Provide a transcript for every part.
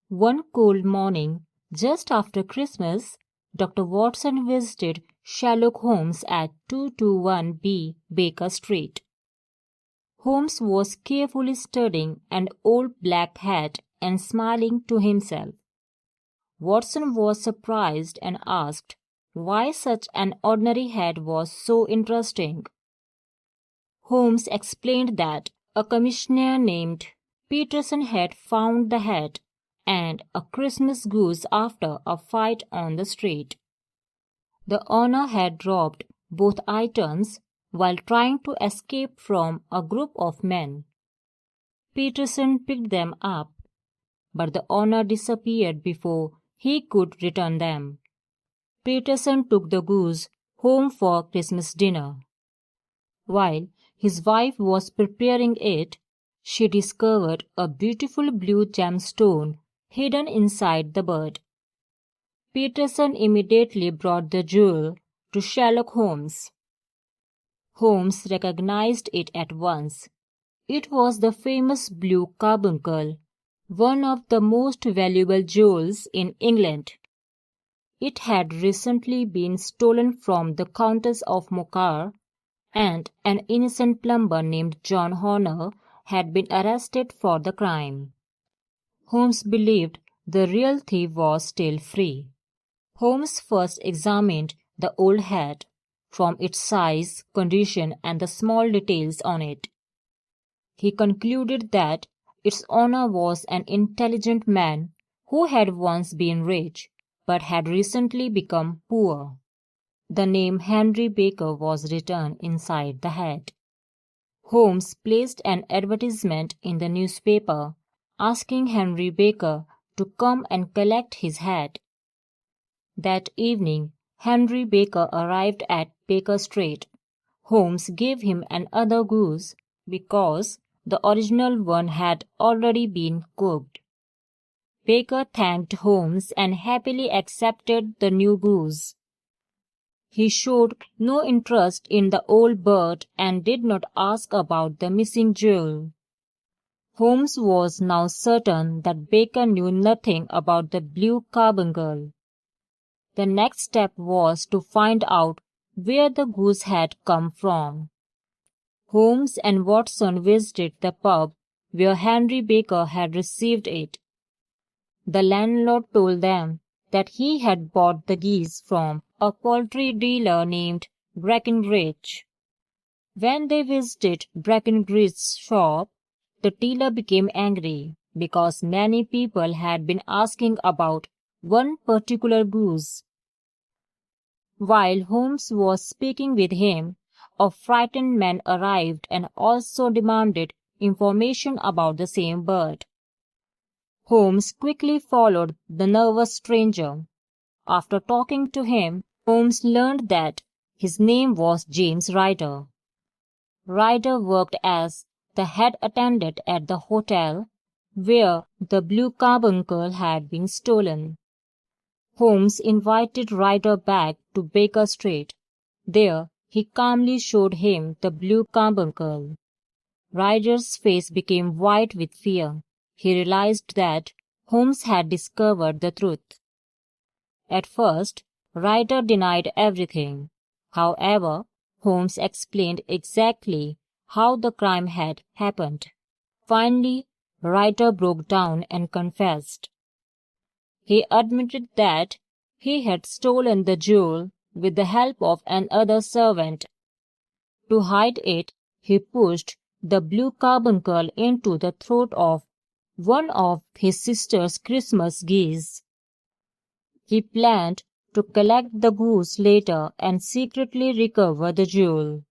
One cold morning, just after Christmas, Dr. Watson visited Sherlock Holmes at 221B Baker Street. Holmes was carefully studying an old black hat and smiling to himself. Watson was surprised and asked why such an ordinary hat was so interesting. Holmes explained that a commissioner named Peterson had found the hat and a Christmas goose after a fight on the street. The owner had dropped both items while trying to escape from a group of men. Peterson picked them up, but the owner disappeared before he could return them. Peterson took the goose home for Christmas dinner. While his wife was preparing it, she discovered a beautiful blue gemstone hidden inside the bird. Peterson immediately brought the jewel to Sherlock Holmes. Holmes recognized it at once. It was the famous blue carbuncle, one of the most valuable jewels in England. It had recently been stolen from the Countess of Mocar, and an innocent plumber named John Horner had been arrested for the crime. Holmes believed the real thief was still free. Holmes first examined the old hat, from its size, condition, and the small details on it. He concluded that its owner was an intelligent man who had once been rich but had recently become poor. The name Henry Baker was written inside the hat. Holmes placed an advertisement in the newspaper asking Henry Baker to come and collect his hat. That evening, Henry Baker arrived at Baker Street. Holmes gave him another goose because the original one had already been cooked. Baker thanked Holmes and happily accepted the new goose. He showed no interest in the old bird and did not ask about the missing jewel. Holmes was now certain that Baker knew nothing about the blue carbuncle. The next step was to find out where the goose had come from. Holmes and Watson visited the pub where Henry Baker had received it. The landlord told them that he had bought the geese from a poultry dealer named Breckenridge. When they visited Breckenridge's shop, the dealer became angry because many people had been asking about one particular goose. While Holmes was speaking with him, a frightened man arrived and also demanded information about the same bird. Holmes quickly followed the nervous stranger. After talking to him, Holmes learned that his name was James Ryder. Ryder worked as the head attendant at the hotel where the blue carbuncle had been stolen. Holmes invited Ryder back to Baker Street. There, he calmly showed him the blue carbuncle. Ryder's face became white with fear. He realized that Holmes had discovered the truth. At first, Ryder denied everything. However, Holmes explained exactly how the crime had happened. Finally, Ryder broke down and confessed. He admitted that he had stolen the jewel with the help of another servant. To hide it, he pushed the blue carbuncle into the throat of one of his sister's Christmas geese. He planned to collect the goose later and secretly recover the jewel.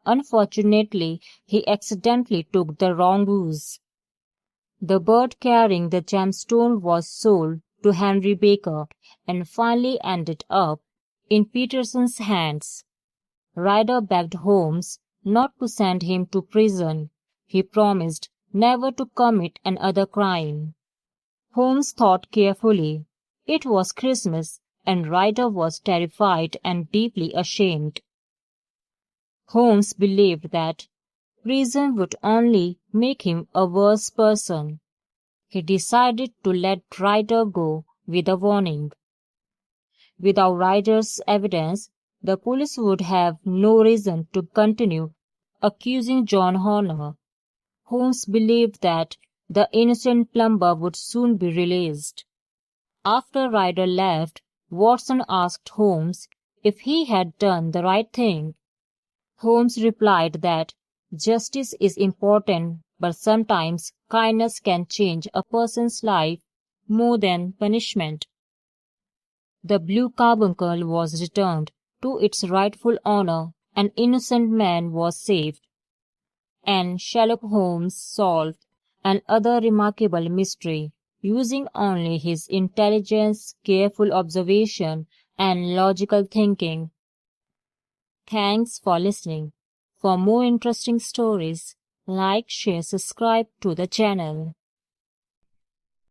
Unfortunately, he accidentally took the wrong goose. The bird carrying the gemstone was sold to Henry Baker and finally ended up in Peterson's hands. Ryder begged Holmes not to send him to prison. He promised never to commit another crime. Holmes thought carefully. It was Christmas, and Ryder was terrified and deeply ashamed. Holmes believed that prison would only make him a worse person. he decided to let Ryder go with a warning. Without Ryder's evidence, the police would have no reason to continue accusing John Horner. Holmes believed that the innocent plumber would soon be released. After Ryder left, Watson asked Holmes if he had done the right thing. Holmes replied that justice is important, but sometimes kindness can change a person's life more than punishment. The blue carbuncle was returned to its rightful owner, an innocent man was saved, and Sherlock Holmes solved another remarkable mystery, using only his intelligence, careful observation, and logical thinking. Thanks for listening. For more interesting stories, like, share, subscribe to the channel.